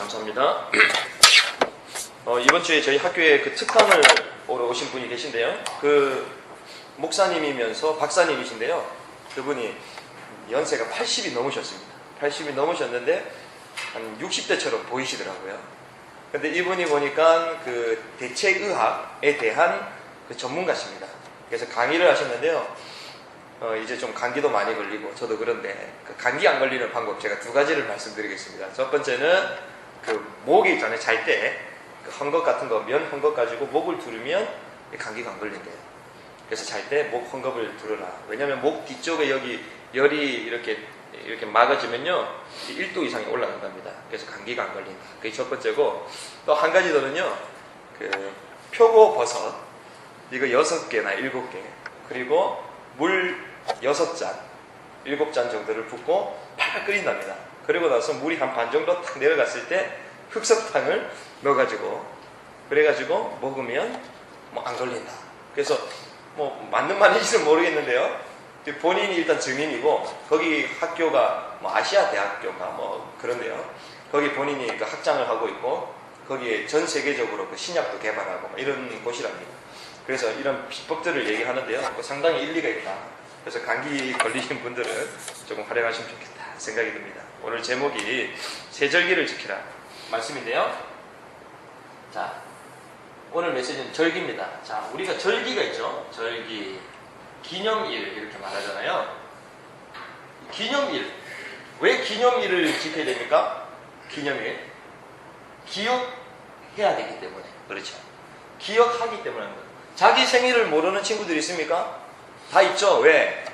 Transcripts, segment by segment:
감사합니다. 이번 주에 저희 학교에 그 특강을 오러 오신 분이 계신데요. 그 목사님이면서 박사님이신데요. 그분이 연세가 80이 넘으셨습니다. 80이 넘으셨는데 한 60대처럼 보이시더라고요. 근데 이분이 보니까 그 대체의학에 대한 그 전문가십니다. 그래서 강의를 하셨는데요. 이제 좀 감기도 많이 걸리고 저도 그런데 그 감기 안 걸리는 방법 제가 두 가지를 말씀드리겠습니다. 첫 번째는 그 목이 있잖아요. 잘 때 그 헝겊 같은 거, 면 헝겊 가지고 목을 두르면 감기가 안 걸린대요. 그래서 잘 때 목 헝겊을 두르라. 왜냐하면 목 뒤쪽에 여기 열이 이렇게 막아지면요 1도 이상이 올라간답니다. 그래서 감기가 안 걸린다. 그게 첫 번째고, 또 한 가지 더는요, 그 표고버섯 이거 6개나 7개, 그리고 물 6잔, 7잔 정도를 붓고 팔팔 끓인답니다. 그리고 나서 물이 한 반 정도 탁 내려갔을 때 흑설탕을 넣어가지고 그래가지고 먹으면 뭐 안 걸린다. 그래서 뭐 맞는 말인지는 모르겠는데요. 본인이 일단 증인이고, 거기 학교가 뭐 아시아 대학교가 뭐 그런데요. 거기 본인이 그 학장을 하고 있고, 거기에 전 세계적으로 그 신약도 개발하고 뭐 이런 곳이랍니다. 그래서 이런 비법들을 얘기하는데요. 상당히 일리가 있다. 그래서 감기 걸리신 분들은 조금 활용하시면 좋겠다 생각이 듭니다. 오늘 제목이 세절기를 지키라 말씀인데요. 자, 오늘 메시지는 절기입니다. 자, 우리가 절기가 있죠. 절기, 기념일 이렇게 말하잖아요. 기념일, 왜 기념일을 지켜야 됩니까? 기념일, 기억해야 되기 때문에. 그렇죠. 기억하기 때문에 하는 거예요. 자기 생일을 모르는 친구들이 있습니까? 다 있죠. 왜?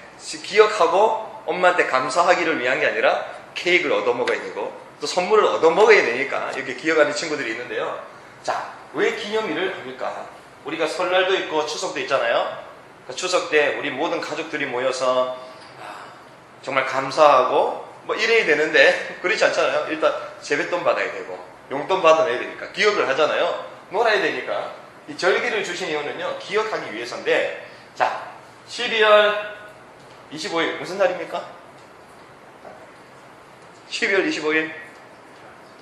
기억하고 엄마한테 감사하기를 위한 게 아니라 케이크를 얻어먹어야 되고 또 선물을 얻어먹어야 되니까 이렇게 기억하는 친구들이 있는데요. 자, 왜 기념일을 합니까? 우리가 설날도 있고 추석도 있잖아요. 추석 때 우리 모든 가족들이 모여서 정말 감사하고 뭐 이래야 되는데 그렇지 않잖아요. 일단 세뱃돈 받아야 되고 용돈 받아내야 되니까 기억을 하잖아요. 놀아야 되니까. 이 절기를 주신 이유는요, 기억하기 위해서인데, 자, 12월 25일 무슨 날입니까? 12월 25일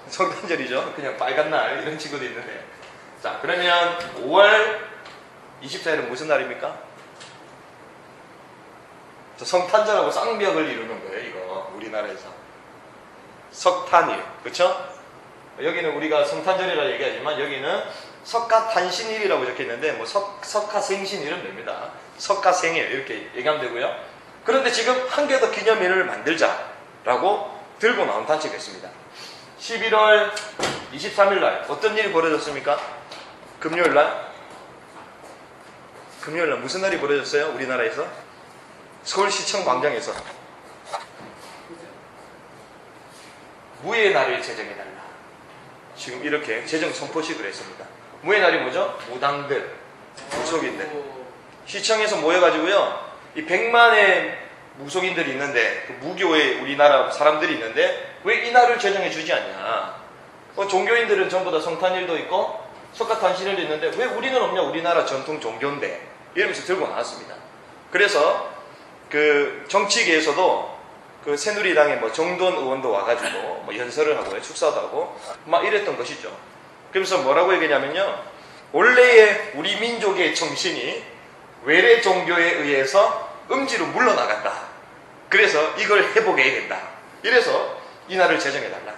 성탄절이죠. 그냥 빨간 날 이런 친구도 있는데, 자, 그러면 5월 24일은 무슨 날입니까? 성탄절하고 쌍벽을 이루는 거예요. 이거 우리나라에서 석탄일, 그렇죠? 여기는 우리가 성탄절이라 얘기하지만 여기는 석가탄신일이라고 적혀있는데 뭐 석가생신일은 됩니다. 석가생일 이렇게 얘기하면 되고요. 그런데 지금 한 개 더 기념일을 만들자라고 들고 나온 단체가 있습니다. 11월 23일 날 어떤 일이 벌어졌습니까? 금요일 날 무슨 날이 벌어졌어요? 우리나라에서? 서울시청 광장에서 무의 날을 제정해달라. 지금 이렇게 제정 선포식을 했습니다. 무의 날이 뭐죠? 무당들, 무속인들. 시청에서 모여가지고요, 이 100만의 무속인들이 있는데, 그 무교의 우리나라 사람들이 있는데, 왜 이 날을 제정해 주지 않냐? 종교인들은 전부 다 성탄일도 있고, 석가탄신일도 있는데, 왜 우리는 없냐? 우리나라 전통 종교인데. 이러면서 들고 나왔습니다. 그래서, 그 정치계에서도 그 새누리당의 뭐 정돈 의원도 와가지고 뭐 연설을 하고 축사도 하고 막 이랬던 것이죠. 그래서 뭐라고 얘기냐면요, 원래의 우리 민족의 정신이 외래 종교에 의해서 음지로 물러나갔다. 그래서 이걸 회복해야 된다. 이래서 이 날을 제정해달라.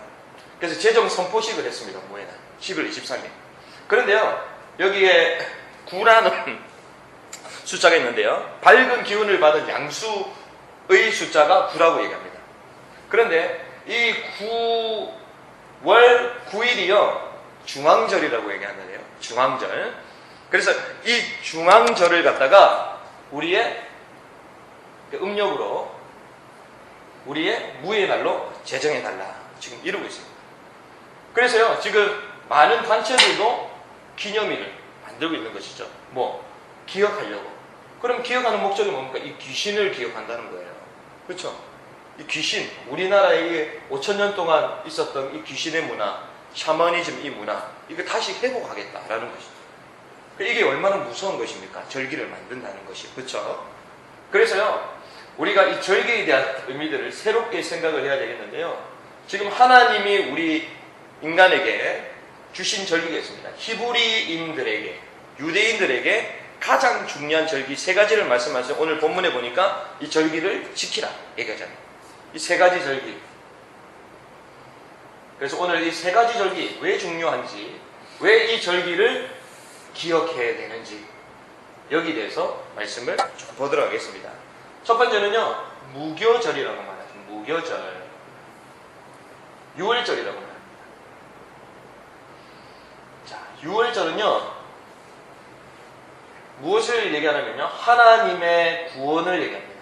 그래서 제정 선포식을 했습니다. 뭐의 날 10월 23일. 그런데요, 여기에 구라는 숫자가 있는데요, 밝은 기운을 받은 양수의 숫자가 9라고 얘기합니다. 그런데 이 9월 9일이요 중앙절이라고 얘기하는데요. 중앙절. 그래서 이 중앙절을 갖다가 우리의 음력으로 우리의 무의 날로 제정해달라. 지금 이러고 있습니다. 그래서요, 지금 많은 단체들도 기념일을 만들고 있는 것이죠. 뭐 기억하려고. 그럼 기억하는 목적이 뭡니까? 이 귀신을 기억한다는 거예요. 그렇죠? 이 귀신, 우리나라에 5,000년 동안 있었던 이 귀신의 문화, 샤머니즘 이 문화, 이거 다시 회복하겠다라는 것이죠. 이게 얼마나 무서운 것입니까? 절기를 만든다는 것이. 그렇죠? 그래서요, 우리가 이 절기에 대한 의미들을 새롭게 생각을 해야 되겠는데요. 지금 하나님이 우리 인간에게 주신 절기가 있습니다. 히브리인들에게, 유대인들에게 가장 중요한 절기 세 가지를 말씀하셔서 오늘 본문에 보니까 이 절기를 지키라 얘기하잖아요. 이 세 가지 절기. 그래서 오늘 이 세 가지 절기 왜 중요한지, 왜 이 절기를 기억해야 되는지 여기에 대해서 말씀을 좀 보도록 하겠습니다. 첫 번째는요, 무교절이라고 말하죠. 무교절. 6월절이라고 말합니다. 자, 6월절은요, 무엇을 얘기하냐면요, 하나님의 구원을 얘기합니다.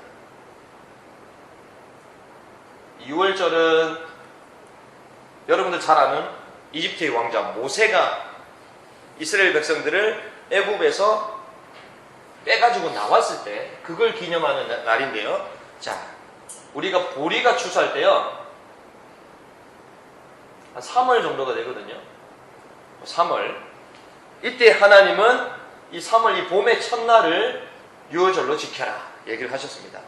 6월절은 여러분들 잘 아는 이집트의 왕자 모세가 이스라엘 백성들을 애굽에서 빼가지고 나왔을 때 그걸 기념하는 날인데요. 자, 우리가 보리가 추수할 때요, 한 3월 정도가 되거든요. 3월. 이때 하나님은 이 3월, 이 봄의 첫날을 유월절로 지켜라 얘기를 하셨습니다.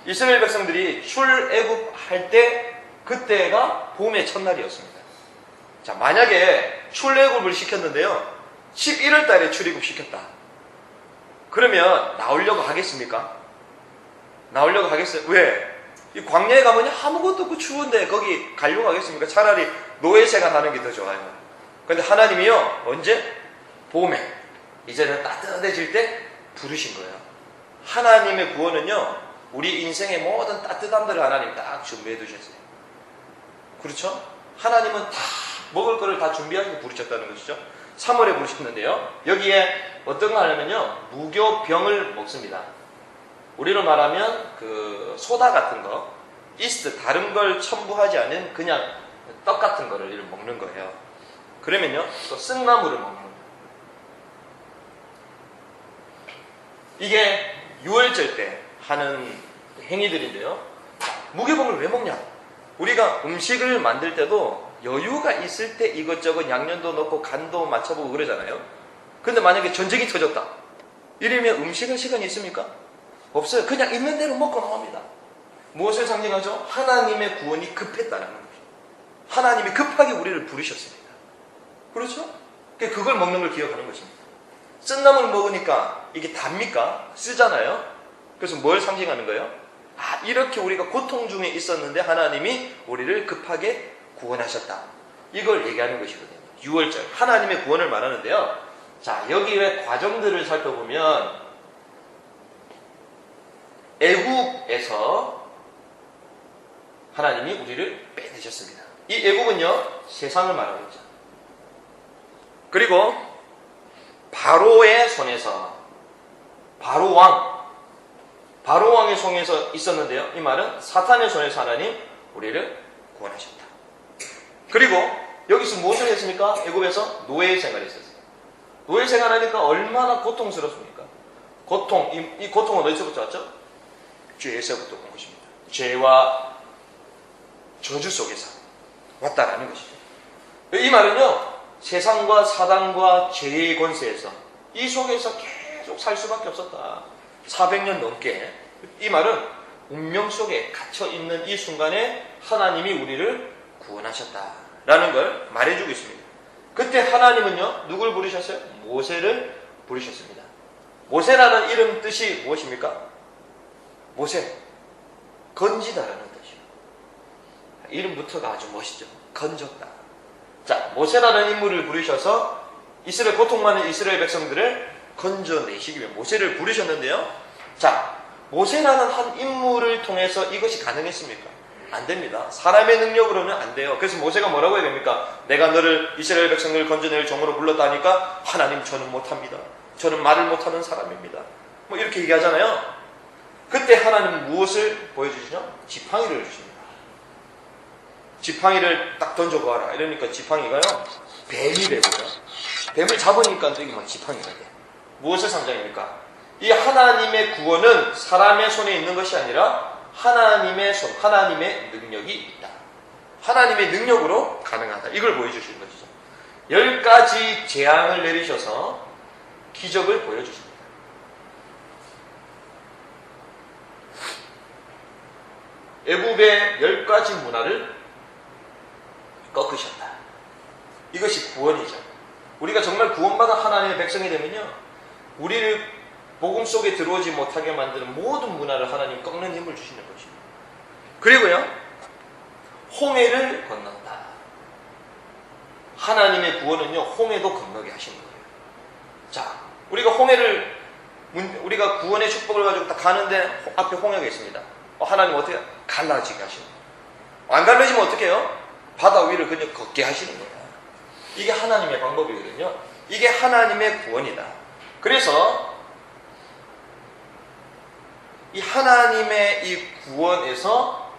이스라엘 백성들이 출애굽 할 때 그때가 봄의 첫날이었습니다. 자, 만약에 출애굽을 시켰는데요, 11월 달에 출애굽 시켰다. 그러면 나오려고 하겠습니까? 나오려고 하겠어요? 왜? 이 광야에 가면 아무것도 없고 추운데 거기 가려고 하겠습니까? 차라리 노예 생활하는 게 더 좋아요. 그런데 하나님이요, 언제? 봄에, 이제는 따뜻해질 때 부르신 거예요. 하나님의 구원은요, 우리 인생의 모든 따뜻함들을 하나님 딱 준비해 두셨어요. 그렇죠? 하나님은 다 먹을 거를 다 준비하시고 부르셨다는 것이죠. 3월에 부르셨는데요, 여기에 어떤 거 하냐면요, 무교병을 먹습니다. 우리로 말하면 그 소다 같은 거, 이스트, 다른 걸 첨부하지 않은 그냥 떡 같은 거를 먹는 거예요. 그러면요, 또 쓴나물을 먹는 거예요. 이게 6월절 때 하는 행위들인데요, 무교병을 왜 먹냐? 우리가 음식을 만들 때도 여유가 있을 때 이것저것 양념도 넣고 간도 맞춰보고 그러잖아요. 근데 만약에 전쟁이 터졌다 이러면 음식할 시간이 있습니까? 없어요. 그냥 있는 대로 먹고 나옵니다. 무엇을 상징하죠? 하나님의 구원이 급했다는 거죠. 하나님이 급하게 우리를 부르셨습니다. 그렇죠? 그걸 먹는 걸 기억하는 것입니다. 쓴나물 먹으니까 이게 답니까? 쓰잖아요. 그래서 뭘 상징하는 거예요? 아, 이렇게 우리가 고통 중에 있었는데 하나님이 우리를 급하게 구원하셨다. 이걸 얘기하는 것이거든요. 6월절. 하나님의 구원을 말하는데요. 자, 여기에 과정들을 살펴보면 애굽에서 하나님이 우리를 빼내셨습니다. 이 애굽은요, 세상을 말하고 있죠. 그리고 바로의 손에서, 바로왕의 손에서 있었는데요, 이 말은 사탄의 손에서 하나님 우리를 구원하셨다. 그리고 여기서 무엇을 했습니까? 애굽에서 노예 생활을 했었어요. 노예 생활하니까 얼마나 고통스럽습니까? 고통, 이 고통은 어디서부터 왔죠? 죄에서부터 온 것입니다. 죄와 저주 속에서 왔다라는 것이죠. 이 말은요, 세상과 사단과 죄의 권세에서 이 속에서 계속 살 수밖에 없었다. 400년 넘게. 이 말은 운명 속에 갇혀 있는 이 순간에 하나님이 우리를 구원하셨다라는 걸 말해주고 있습니다. 그때 하나님은요, 누굴 부르셨어요? 모세를 부르셨습니다. 모세라는 이름 뜻이 무엇입니까? 모세, 건지다라는 뜻이에요. 이름부터가 아주 멋있죠. 건졌다. 자, 모세라는 인물을 부르셔서 이스라엘 고통 많은 이스라엘 백성들을 건져내시기 위해 모세를 부르셨는데요. 자, 모세라는 한 인물을 통해서 이것이 가능했습니까? 안 됩니다. 사람의 능력으로는 안 돼요. 그래서 모세가 뭐라고 해야 됩니까? 내가 너를 이스라엘 백성을 건져낼 종으로 불렀다니까 하나님 저는 못합니다. 저는 말을 못하는 사람입니다. 뭐 이렇게 얘기하잖아요. 그때 하나님은 무엇을 보여주시죠? 지팡이를 주십니다. 지팡이를 딱 던져보아라. 이러니까 지팡이가요, 뱀이 되고요. 뱀을 잡으니까 또 이게 막 지팡이가 돼. 무엇을 상징합니까? 이 하나님의 구원은 사람의 손에 있는 것이 아니라 하나님의 손, 하나님의 능력이 있다. 하나님의 능력으로 가능하다. 이걸 보여주시는 것이죠. 10가지 재앙을 내리셔서 기적을 보여주십니다. 애굽의 10가지 문화를 꺾으셨다. 이것이 구원이죠. 우리가 정말 구원받은 하나님의 백성이 되면요, 우리를 복음 속에 들어오지 못하게 만드는 모든 문화를 하나님 꺾는 힘을 주시는 것입니다. 그리고요, 홍해를 건넌다. 하나님의 구원은요, 홍해도 건너게 하시는 거예요. 자, 우리가 우리가 구원의 축복을 가지고 딱 가는데 앞에 홍해가 있습니다. 하나님 어떻게 해요? 갈라지게 하시는 거예요. 안 갈라지면 어떻게 해요? 바다 위를 그냥 걷게 하시는 거예요. 이게 하나님의 방법이거든요. 이게 하나님의 구원이다. 그래서 이 하나님의 이 구원에서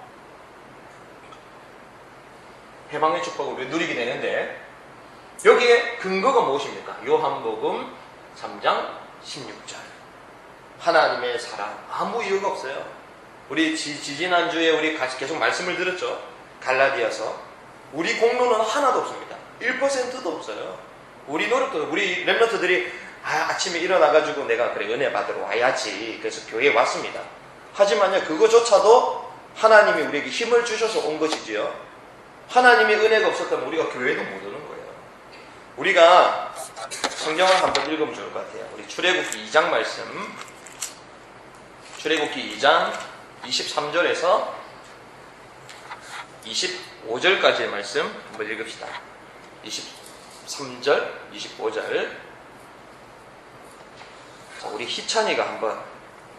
해방의 축복을 누리게 되는데, 여기에 근거가 무엇입니까? 요한복음 3장 16절. 하나님의 사랑, 아무 이유가 없어요. 우리 지지난주에 우리 계속 말씀을 들었죠. 갈라디아서. 우리 공로는 하나도 없습니다. 1%도 없어요. 우리 노력도, 우리 렘넌트들이 아침에 일어나가지고 내가 그래 은혜 받으러 와야지, 그래서 교회에 왔습니다. 하지만요, 그거조차도 하나님이 우리에게 힘을 주셔서 온 것이지요. 하나님의 은혜가 없었다면 우리가 교회도 못 오는 거예요. 우리가 성경을 한번 읽으면 좋을 것 같아요. 우리 출애굽기 2장 말씀, 출애굽기 2장 23절에서 25절까지의 말씀 한번 읽읍시다. 23절, 25절. 자, 우리 희찬이가 한번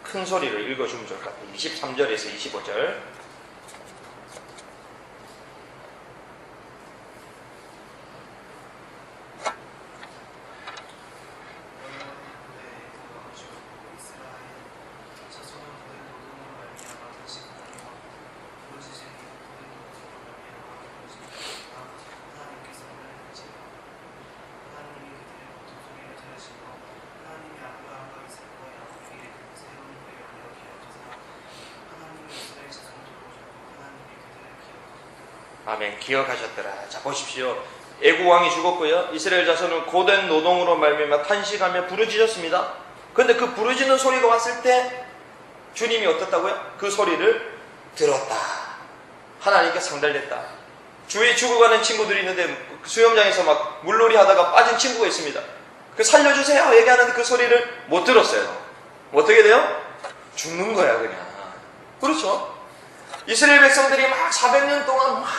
큰 소리를 읽어주면 좋을 것 같아요. 23절에서 25절. 아멘. 기억하셨더라. 자, 보십시오. 애국왕이 죽었고요, 이스라엘 자손은 고된 노동으로 말미암아 탄식하며 부르짖었습니다. 그런데 그 부르짖는 소리가 왔을 때 주님이 어떻다고요? 그 소리를 들었다. 하나님께 상달됐다. 주위에 죽어가는 친구들이 있는데 수영장에서 막 물놀이 하다가 빠진 친구가 있습니다. 그 살려주세요 얘기하는데 그 소리를 못 들었어요. 어떻게 돼요? 죽는 거야 그냥. 그렇죠? 이스라엘 백성들이 막 400년 동안 막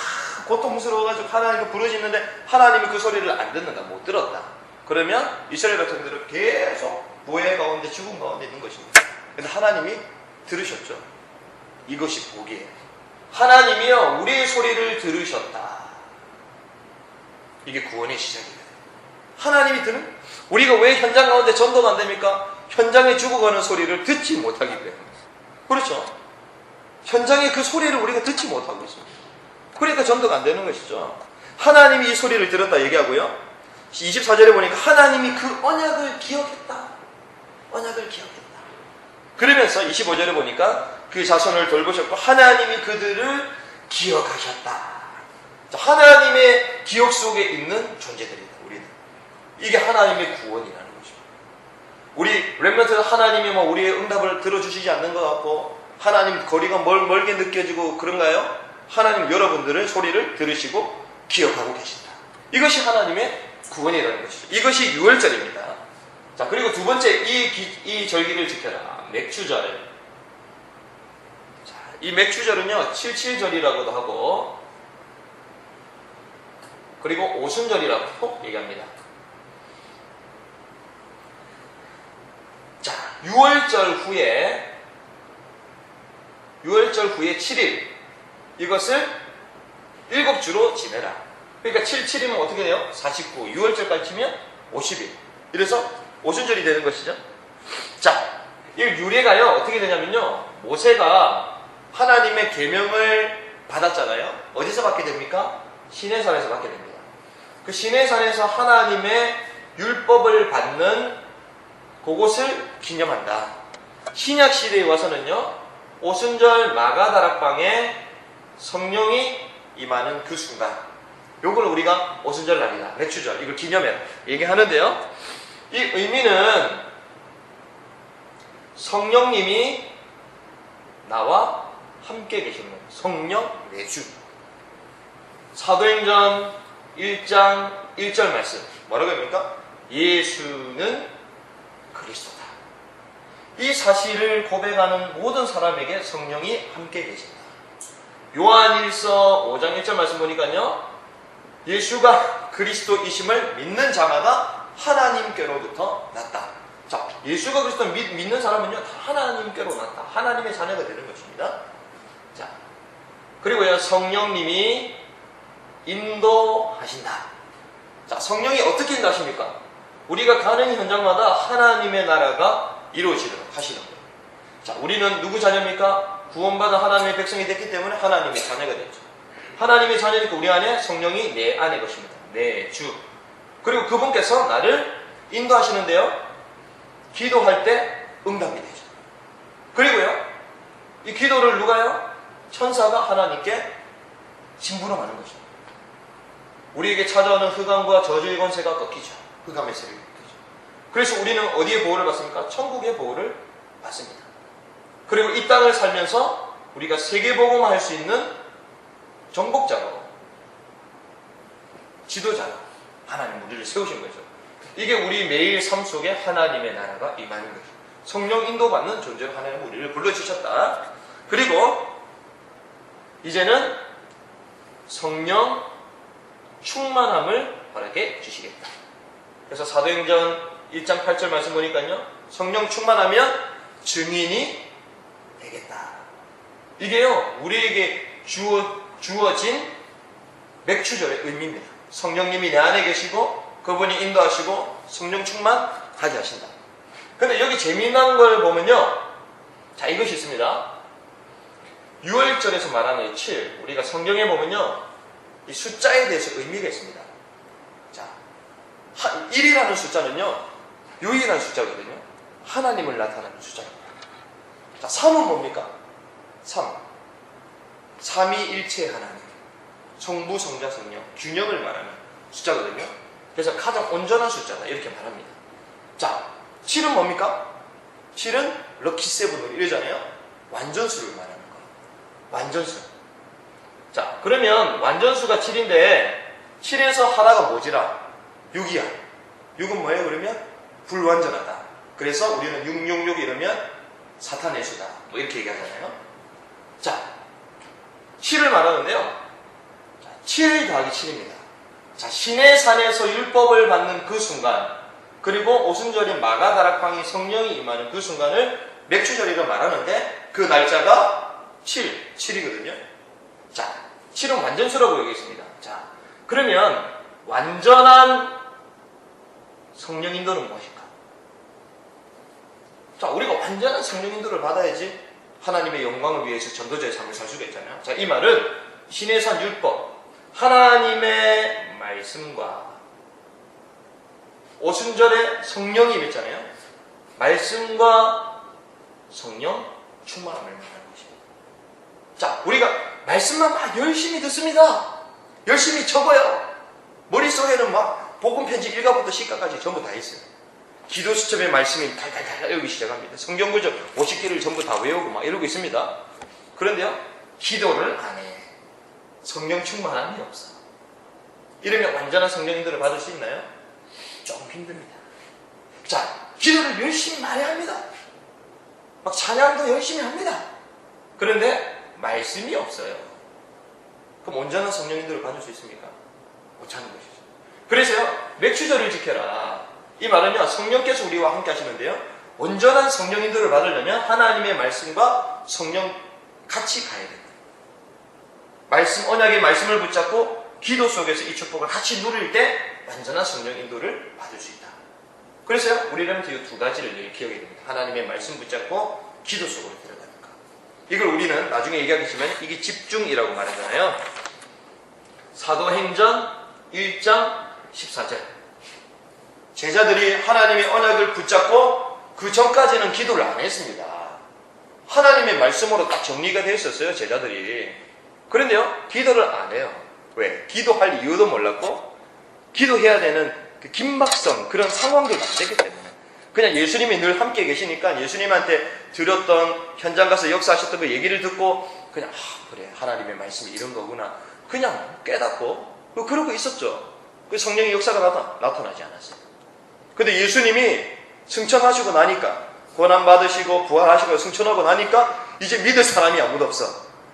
고통스러워가지고 하나님께 부르짖는데 하나님이 그 소리를 안 듣는다, 못 들었다. 그러면 이스라엘 백성들은 계속 노예 가운데, 죽음 가운데 있는 것입니다. 근데 하나님이 들으셨죠. 이것이 복이에요. 하나님이요, 우리의 소리를 들으셨다. 이게 구원의 시작이거든요. 하나님이 들은, 우리가 왜 현장 가운데 전도가 안 됩니까? 현장에 죽어가는 소리를 듣지 못하기 때문에. 그렇죠? 현장의 그 소리를 우리가 듣지 못하고 있습니다. 그러니까 전도가 안 되는 것이죠. 하나님이 이 소리를 들었다 얘기하고요, 24절에 보니까 하나님이 그 언약을 기억했다. 언약을 기억했다. 그러면서 25절에 보니까 그 자손을 돌보셨고 하나님이 그들을 기억하셨다. 하나님의 기억 속에 있는 존재들이다. 우리는 이게 하나님의 구원이라는 거죠. 우리 렘넌트는 하나님이 뭐 우리의 응답을 들어주시지 않는 것 같고 하나님 거리가 멀게 느껴지고 그런가요? 하나님 여러분들의 소리를 들으시고 기억하고 계신다. 이것이 하나님의 구원이라는 것이죠. 이것이 유월절입니다. 자, 그리고 두 번째, 이 절기를 지켜라. 맥추절. 자, 이 맥추절은요, 칠칠절이라고도 하고, 그리고 오순절이라고 얘기합니다. 자, 유월절 후에 7일, 이것을 7주로 지내라. 그러니까 7이면 어떻게 돼요? 49. 6월절까지 치면 50일. 이래서 오순절이 되는 것이죠. 자, 이 유래가요, 어떻게 되냐면요, 모세가 하나님의 계명을 받았잖아요. 어디서 받게 됩니까? 시내산에서 받게 됩니다. 그 시내산에서 하나님의 율법을 받는 그곳을 기념한다. 신약 시대에 와서는요, 오순절 마가다락방에 성령이 임하는 그 순간, 요걸 우리가 오순절 날이다, 맥추절, 이걸 기념해라 얘기하는데요, 이 의미는 성령님이 나와 함께 계시는 성령 내주. 사도행전 1장 1절 말씀 뭐라고 합니까? 예수는 그리스도다. 이 사실을 고백하는 모든 사람에게 성령이 함께 계십니다. 요한일서 5장 1절 말씀 보니까요, 예수가 그리스도이심을 믿는 자마다 하나님께로부터 났다. 자, 예수가 그리스도 믿는 사람은요, 다 하나님께로 났다. 하나님의 자녀가 되는 것입니다. 자, 그리고요, 성령님이 인도하신다. 자, 성령이 어떻게 인도하십니까? 우리가 가는 현장마다 하나님의 나라가 이루어지도록 하시는 거예요. 자, 우리는 누구 자녀입니까? 구원받은 하나님의 백성이 됐기 때문에 하나님의 자녀가 됐죠. 하나님의 자녀니까 우리 안에 성령이 내 안에 것입니다. 내 주. 그리고 그분께서 나를 인도하시는데요, 기도할 때 응답이 되죠. 그리고요, 이 기도를 누가요? 천사가 하나님께 심부름하는 것입니다. 우리에게 찾아오는 흑암과 저주의 권세가 꺾이죠. 흑암의 세력이 꺾이죠. 그래서 우리는 어디에 보호를 받습니까? 천국의 보호를 받습니다. 그리고 이 땅을 살면서 우리가 세계복음화할 수 있는 정복자로, 지도자로 하나님 우리를 세우신 거죠. 이게 우리 매일 삶 속에 하나님의 나라가 임하는 거죠. 성령 인도받는 존재로 하나님 우리를 불러주셨다. 그리고 이제는 성령 충만함을 허락해 주시겠다. 그래서 사도행전 1장 8절 말씀 보니까요, 성령 충만하면 증인이 되겠다. 이게요, 우리에게 주어진 맥추절의 의미입니다. 성령님이 내 안에 계시고 그분이 인도하시고 성령 충만하게 하신다. 근데 여기 재미난 걸 보면요, 자, 이것이 있습니다. 6월절에서 말하는 7, 우리가 성경에 보면요, 이 숫자에 대해서 의미가 있습니다. 자, 1이라는 숫자는요, 유일한 숫자거든요. 하나님을 나타내는 숫자입니다. 자, 3은 뭡니까? 3. 삼위일체 하나님. 성부, 성자, 성령. 균형을 말하는 숫자거든요. 그래서 가장 온전한 숫자다. 이렇게 말합니다. 자, 7은 뭡니까? 7은 럭키세븐으로 이러잖아요. 완전수를 말하는 거예요. 완전수. 자, 그러면 완전수가 7인데 7에서 하나가 뭐지라? 6이야. 6은 뭐예요? 그러면 불완전하다. 그래서 우리는 666 이러면 사탄의 수다. 뭐 이렇게 얘기하잖아요. 자, 7을 말하는데요. 7 더하기 7입니다. 자, 신의 산에서 율법을 받는 그 순간, 그리고 오순절인 마가다락방이 성령이 임하는 그 순간을 맥추절이라고 말하는데 그 날짜가 7이거든요. 자, 7은 완전수라고 얘기했습니다. 자, 그러면 완전한 성령 인도는 무엇일까? 자, 우리가 완전한 성령 인도를 받아야지 하나님의 영광을 위해서 전도자의 삶을 살 수가 있잖아요. 자, 이 말은 신의 산 율법, 하나님의 말씀과 오순절에 성령이 임했잖아요. 말씀과 성령 충만함을 말하는 것입니다. 자, 우리가 말씀만 막 열심히 듣습니다. 열심히 적어요. 머릿속에는 막 복음 편지 1가부터 10가까지 전부 다 있어요. 기도 수첩의 말씀이 달달달 외우기 시작합니다. 성경 구절 50개를 전부 다 외우고 막 이러고 있습니다. 그런데요, 기도를 안 해. 성령 충만함이 없어. 이러면 완전한 성령 인도를 받을 수 있나요? 조금 힘듭니다. 자, 기도를 열심히 많이 합니다. 막 찬양도 열심히 합니다. 그런데 말씀이 없어요. 그럼 온전한 성령 인도를 받을 수 있습니까? 못하는 것이죠. 그래서요, 맥추절을 지켜라. 이 말은요, 성령께서 우리와 함께 하시는데요, 온전한 성령 인도를 받으려면 하나님의 말씀과 성령 같이 가야 된다. 말씀, 언약의 말씀을 붙잡고 기도 속에서 이 축복을 같이 누릴 때 완전한 성령 인도를 받을 수 있다. 그래서요, 우리는 이 두 가지를 기억해야 됩니다. 하나님의 말씀 붙잡고 기도 속으로 들어가는 것. 이걸 우리는 나중에 얘기하겠지만 이게 집중이라고 말하잖아요. 사도행전 1장 14절. 제자들이 하나님의 언약을 붙잡고 그 전까지는 기도를 안 했습니다. 하나님의 말씀으로 딱 정리가 되어 있었어요, 제자들이. 그런데요, 기도를 안 해요. 왜? 기도할 이유도 몰랐고, 기도해야 되는 그 긴박성, 그런 상황들도 안 됐기 때문에. 그냥 예수님이 늘 함께 계시니까 예수님한테 드렸던, 현장 가서 역사하셨던 그 얘기를 듣고, 그냥, 그래, 하나님의 말씀이 이런 거구나. 그냥 깨닫고, 그러고 있었죠. 그 성령의 역사가 나타나지 않았어요. 근데 예수님이 승천하시고 나니까, 고난받으시고 부활하시고 승천하고 나니까 이제 믿을 사람이 아무도 없어.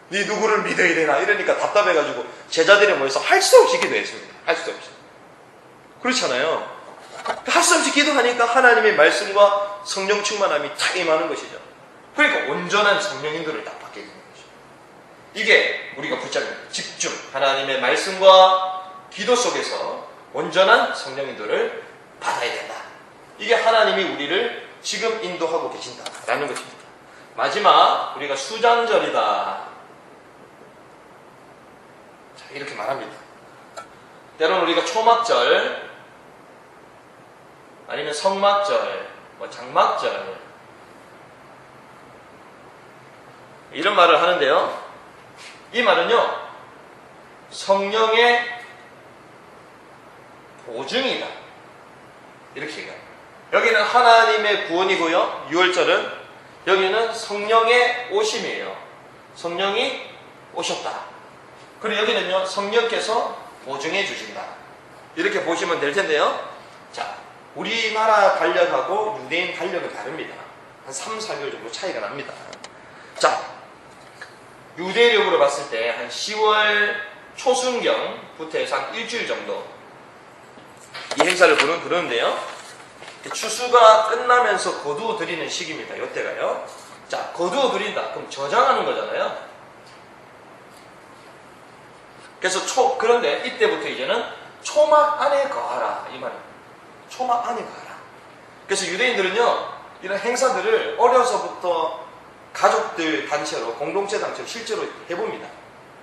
네 누구를 믿어야 되나 이러니까 답답해가지고 제자들이 모여서 할 수 없이 기도했습니다. 할 수 없이. 그렇잖아요. 할 수 없이 기도하니까 하나님의 말씀과 성령 충만함이 탁 임하는 것이죠. 그러니까 온전한 성령인들을 딱 받게 되는 것이죠. 이게 우리가 붙잡는 집중, 하나님의 말씀과 기도 속에서 온전한 성령인들을 받아야 된다. 이게 하나님이 우리를 지금 인도하고 계신다라는 것입니다. 마지막 우리가 수장절이다. 자, 이렇게 말합니다. 때로는 우리가 초막절 아니면 성막절, 장막절 이런 말을 하는데요. 이 말은요, 성령의 보증이다 이렇게 얘기합니다. 여기는 하나님의 구원이고요, 6월절은 여기는 성령의 오심이에요. 성령이 오셨다. 그리고 여기는요, 성령께서 보증해 주신다. 이렇게 보시면 될 텐데요. 자, 우리나라 달력하고 유대인 달력은 다릅니다. 한 3, 4개월 정도 차이가 납니다. 자, 유대력으로 봤을 때 한 10월 초순경부터 해서 한 일주일 정도 이 행사를 부르는데요. 추수가 끝나면서 거두어 드리는 시기입니다. 이때가요. 자, 거두어 드린다. 그럼 저장하는 거잖아요. 그래서 그런데 이때부터 이제는 초막 안에 거하라 이 말입니다. 초막 안에 거하라. 그래서 유대인들은요, 이런 행사들을 어려서부터 가족들 단체로, 공동체 단체로 실제로 해봅니다.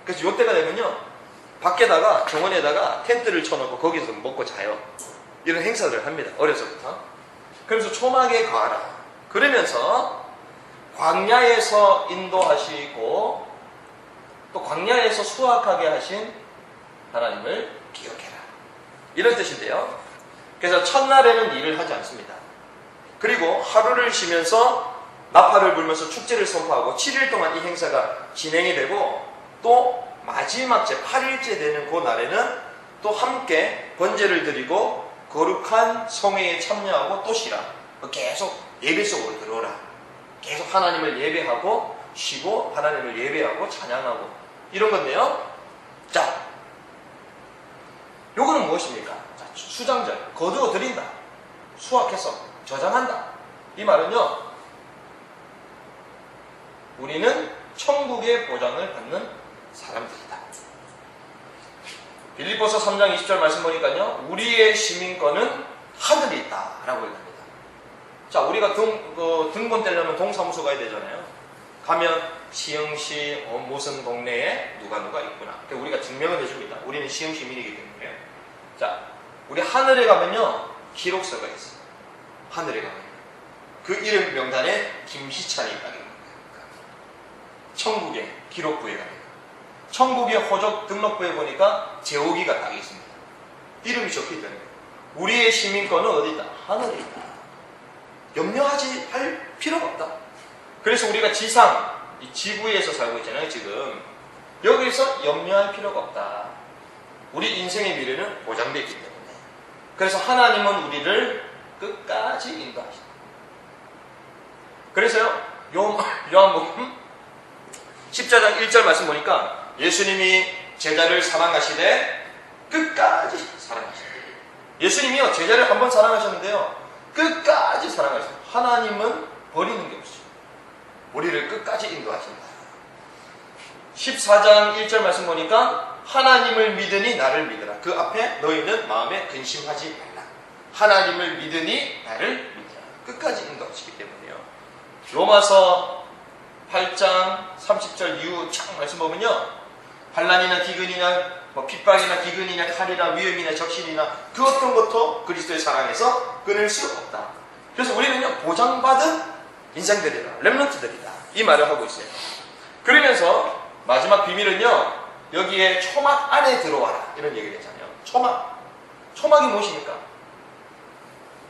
그래서 이때가 되면요, 밖에다가 정원에다가 텐트를 쳐놓고 거기서 먹고 자요. 이런 행사를 합니다. 어려서부터. 그래서 초막에 거하라. 그러면서 광야에서 인도하시고 또 광야에서 수확하게 하신 하나님을 기억해라. 이런 뜻인데요. 그래서 첫날에는 일을 하지 않습니다. 그리고 하루를 쉬면서 나팔을 불면서 축제를 선포하고 7일 동안 이 행사가 진행이 되고 또 마지막 제 8일째 되는 그 날에는 또 함께 번제를 드리고 거룩한 성회에 참여하고 또 쉬라. 계속 예배 속으로 들어오라. 계속 하나님을 예배하고 쉬고 하나님을 예배하고 찬양하고 이런 건데요. 자, 요거는 무엇입니까? 자, 수장절, 거두어 드린다. 수확해서 저장한다. 이 말은요, 우리는 천국의 보장을 받는 사람들이다. 빌립보서 3장 20절 말씀 보니까요, 우리의 시민권은 하늘에 있다 라고 얘기합니다. 자, 우리가 등본 떼려면 동사무소 가야 되잖아요. 가면 시흥시 무슨 동네에 누가 있구나. 그러니까 우리가 증명을 해주고 있다. 우리는 시흥 시민이기 때문에. 자, 우리 하늘에 가면요, 기록서가 있어요. 하늘에 가면 그 이름 명단에 김희찬이 있다는 겁니다. 천국의 기록부에 가면 천국의 호적 등록부에 보니까 제오기가 딱 있습니다. 이름이 적혀있다는 거예요. 우리의 시민권은 어디 있다? 하늘에 있다. 염려하지 할 필요가 없다. 그래서 우리가 지상, 이 지구에서 살고 있잖아요, 지금. 여기서 염려할 필요가 없다. 우리 인생의 미래는 보장되어 있기 때문에. 그래서 하나님은 우리를 끝까지 인도하신다. 그래서요, 요한복음 14장 1절 말씀 보니까 예수님이 제자를 사랑하시되 끝까지 사랑하신다. 예수님이요, 제자를 한번 사랑하셨는데요, 끝까지 사랑하신다. 하나님은 버리는 게 없어요. 우리를 끝까지 인도하신다. 14장 1절 말씀 보니까 하나님을 믿으니 나를 믿으라. 그 앞에 너희는 마음에 근심하지 말라. 하나님을 믿으니 나를 믿으라. 끝까지 인도하시기 때문에요. 로마서 8장 30절 이후 쫙 말씀 보면요, 환난이나 기근이나 핍박이나 기근이나 칼이나 위험이나 적신이나 그 어떤 것도 그리스도의 사랑에서 끊을 수 없다. 그래서 우리는요, 보장받은 인생들이다, 렘넌트들이다, 이 말을 하고 있어요. 그러면서 마지막 비밀은요, 여기에 초막 안에 들어와라 이런 얘기를 했잖아요. 초막이 무엇입니까?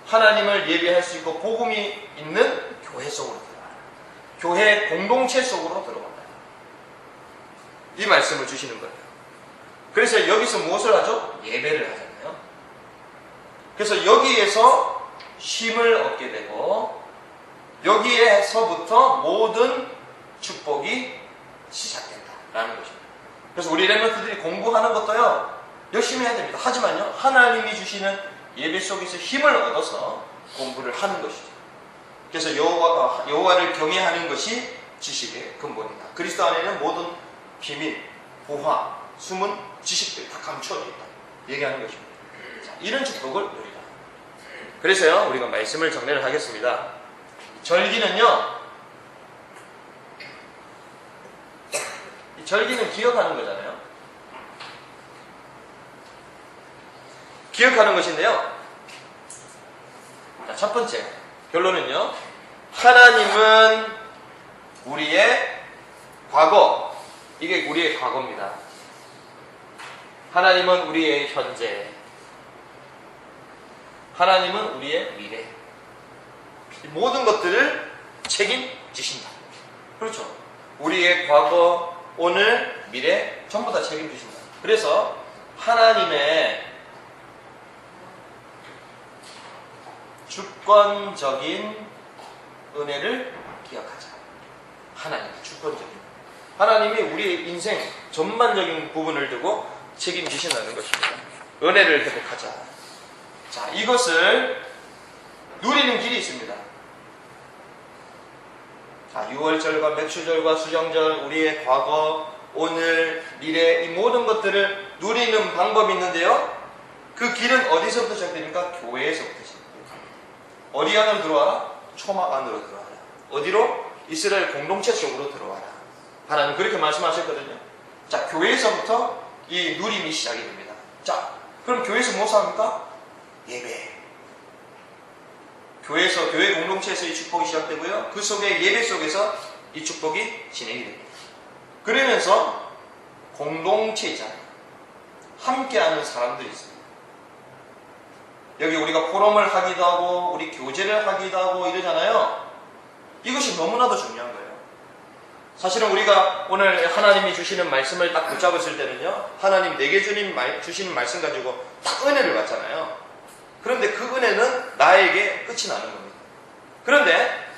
하나님을 예배할 수 있고 복음이 있는 교회 속으로 들어와라. 교회 공동체 속으로 들어간다. 이 말씀을 주시는 거예요. 그래서 여기서 무엇을 하죠? 예배를 하잖아요. 그래서 여기에서 힘을 얻게 되고 여기에서부터 모든 축복이 시작된다라는 것입니다. 그래서 우리 렘넌트들이 공부하는 것도요 열심히 해야 됩니다. 하지만요 하나님이 주시는 예배 속에서 힘을 얻어서 공부를 하는 것이죠. 그래서 여호와를 경외하는 것이 지식의 근본이다. 그리스도 안에는 모든 비밀, 보화, 숨은 지식들이 다 감춰져 있다. 얘기하는 것입니다. 자, 이런 축복을 누리라. 그래서요 우리가 말씀을 정리를 하겠습니다. 절기는요 절기는 기억하는 거잖아요. 기억하는 것인데요. 자, 첫 번째 결론은요. 하나님은 우리의 과거, 이게 우리의 과거입니다. 하나님은 우리의 현재, 하나님은 우리의 미래. 이 모든 것들을 책임지신다. 그렇죠. 우리의 과거, 오늘, 미래 전부 다 책임지신다. 그래서 하나님의 주권적인 은혜를 기억하자. 하나님의 주권적인. 하나님이 우리의 인생 전반적인 부분을 두고 책임지신다는 것입니다. 은혜를 회복하자. 자, 이것을 누리는 길이 있습니다. 자, 유월절과 맥주절과 수정절, 우리의 과거, 오늘, 미래, 이 모든 것들을 누리는 방법이 있는데요. 그 길은 어디서부터 시작됩니까? 교회에서부터 시작됩니다. 어디 안으로 들어와라? 초막 안으로 들어와라. 어디로? 이스라엘 공동체 속으로 들어와라. 하나님 그렇게 말씀하셨거든요. 자, 교회에서부터 이 누림이 시작이 됩니다. 자, 그럼 교회에서 무엇을 합니까? 예배. 교회에서, 교회 공동체에서 이 축복이 시작되고요. 그 속에 예배 속에서 이 축복이 진행이 됩니다. 그러면서 공동체이잖아요. 함께하는 사람들이 있습니다. 여기 우리가 포럼을 하기도 하고 우리 교제를 하기도 하고 이러잖아요. 이것이 너무나도 중요한 거예요. 사실은 우리가 오늘 하나님이 주시는 말씀을 딱 붙잡았을 때는요, 하나님 내게 주시는 말씀 가지고 딱 은혜를 받잖아요. 그런데 그 은혜는 나에게 끝이 나는 겁니다. 그런데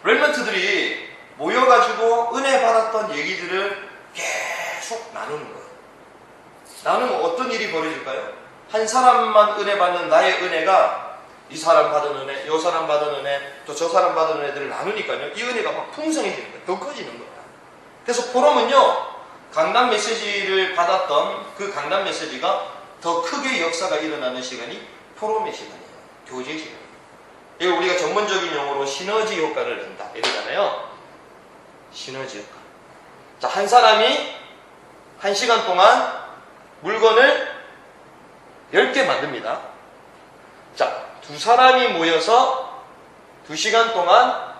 렘넌트들이 모여가지고 은혜 받았던 얘기들을 계속 나누는 거예요. 나누면 어떤 일이 벌어질까요? 한 사람만 은혜 받는 나의 은혜가 이 사람 받은 은혜, 이 사람 받은 은혜, 또 저 사람 받은 은혜들을 나누니까요, 이 은혜가 막 풍성해지는 거예요. 더 커지는 거예요. 그래서 포럼은요, 강단 메시지를 받았던 그 강단 메시지가 더 크게 역사가 일어나는 시간이 포럼의 시간이에요. 교제 시간이에요. 이거 우리가 전문적인 용어로 시너지 효과를 낸다 이러잖아요. 시너지 효과. 자, 한 사람이 1시간 동안 물건을 10개 만듭니다. 자, 두 사람이 모여서 2시간 동안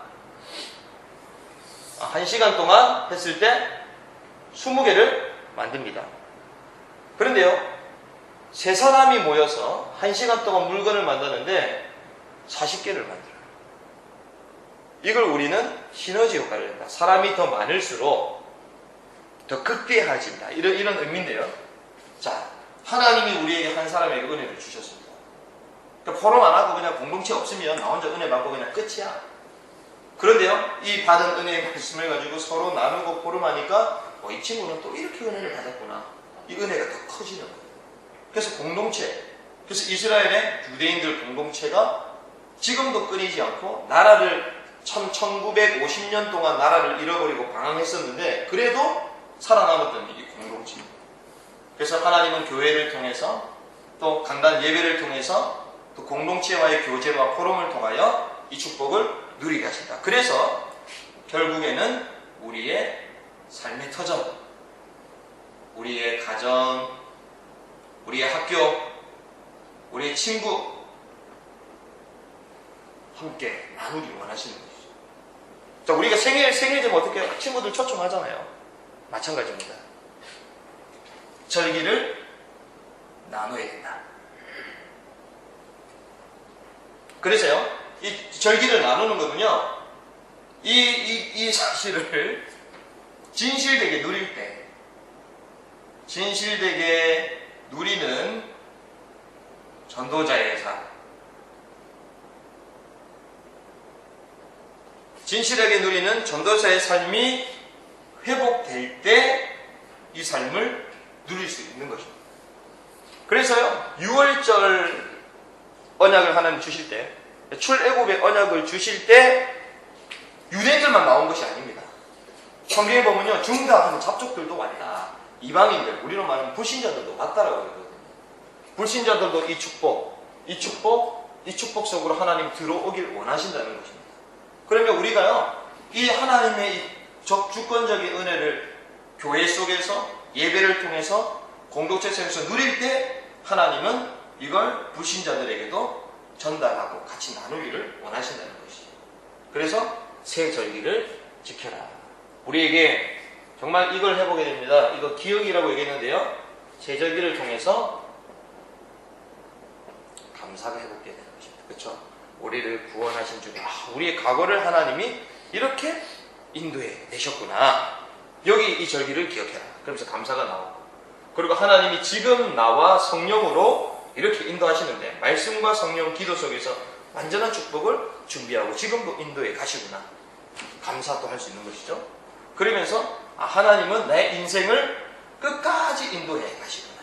1시간 동안 했을 때 20개를 만듭니다. 그런데요, 세 사람이 모여서 1시간 동안 물건을 만드는데 40개를 만들어요. 이걸 우리는 시너지 효과를 낸다. 사람이 더 많을수록 더 극대화진다. 이런 의미인데요. 자, 하나님이 우리에게 한 사람에게 은혜를 주셨습니다. 그러니까 포럼 안 하고 그냥 공동체 없으면 나 혼자 은혜 받고 그냥 끝이야. 그런데요, 이 받은 은혜의 말씀을 가지고 서로 나누고 포럼하니까 이 친구는 또 이렇게 은혜를 받았구나. 이 은혜가 더 커지는 거예요. 그래서 공동체, 그래서 이스라엘의 유대인들 공동체가 지금도 끊이지 않고 나라를 1950년 동안 나라를 잃어버리고 방황했었는데 그래도 살아남았던 이 공동체입니다. 그래서 하나님은 교회를 통해서 또 강단 예배를 통해서 또 공동체와의 교제와 포럼을 통하여 이 축복을 누리게 하신다. 그래서 결국에는 우리의 삶의 터전, 우리의 가정, 우리의 학교, 우리의 친구 함께 나누기 원하시는 것이죠. 자, 우리가 생일 되면 어떻게 해요? 친구들 초청하잖아요. 마찬가지입니다. 절기를 나눠야 된다. 그래서요, 이 절기를 나누는 거는요, 이 사실을 진실되게 누릴 때, 진실되게 누리는 전도자의 삶, 진실하게 누리는 전도자의 삶이 회복될 때 이 삶을 누릴 수 있는 것입니다. 그래서요, 6월절 언약을 하나님 주실 때, 출애굽의 언약을 주실 때 유대인들만 나온 것이 아닙니다. 성경에 보면요, 중다한 잡족들도 왔다. 이방인들, 우리로 말하면 불신자들도 왔다라고 그러거든요. 불신자들도 이 축복 속으로 하나님 들어오길 원하신다는 것입니다. 그러면 우리가요, 이 하나님의 이 주권적인 은혜를 교회 속에서, 예배를 통해서, 공동체 속에서 누릴 때 하나님은 이걸 불신자들에게도 전달하고 같이 나누기를 원하신다는 것이죠. 그래서 새 절기를 지켜라. 우리에게 정말 이걸 해보게 됩니다. 이거 기억이라고 얘기했는데요, 새 절기를 통해서 감사가 회복되는 것입니다. 그렇죠? 우리를 구원하신 주님, 우리의 과거를 하나님이 이렇게 인도해 내셨구나. 여기 이 절기를 기억해라. 그러면서 감사가 나오고, 그리고 하나님이 지금 나와 성령으로 이렇게 인도하시는데, 말씀과 성령 기도 속에서 완전한 축복을 준비하고 지금도 인도해 가시구나. 감사도 할 수 있는 것이죠. 그러면서 하나님은 내 인생을 끝까지 인도해 가시구나.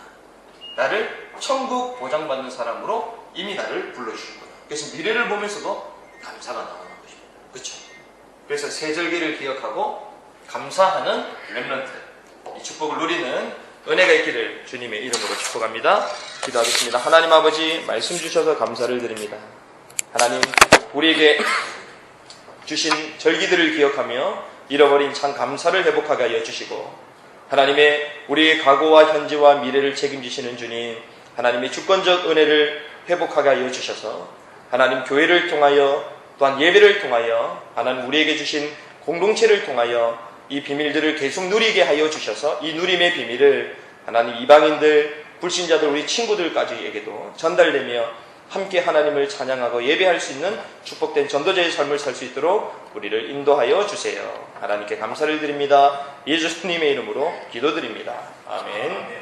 나를 천국 보장받는 사람으로 이미 나를 불러주셨구나. 그래서 미래를 보면서도 감사가 나오는 것입니다. 그렇죠? 그래서 새 절기를 기억하고 감사하는 렘넌트, 이 축복을 누리는 은혜가 있기를 주님의 이름으로 축복합니다. 기도하겠습니다. 하나님 아버지, 말씀 주셔서 감사를 드립니다. 하나님, 우리에게 주신 절기들을 기억하며 잃어버린 참 감사를 회복하게 하여 주시고, 하나님의 우리의 과거와 현재와 미래를 책임지시는 주님, 하나님의 주권적 은혜를 회복하게 하여 주셔서 하나님 교회를 통하여, 또한 예배를 통하여, 하나님 우리에게 주신 공동체를 통하여 이 비밀들을 계속 누리게 하여 주셔서 이 누림의 비밀을 하나님 이방인들, 불신자들, 우리 친구들까지에게도 전달되며 함께 하나님을 찬양하고 예배할 수 있는 축복된 전도자의 삶을 살 수 있도록 우리를 인도하여 주세요. 하나님께 감사를 드립니다. 예수님의 이름으로 기도드립니다. 아멘.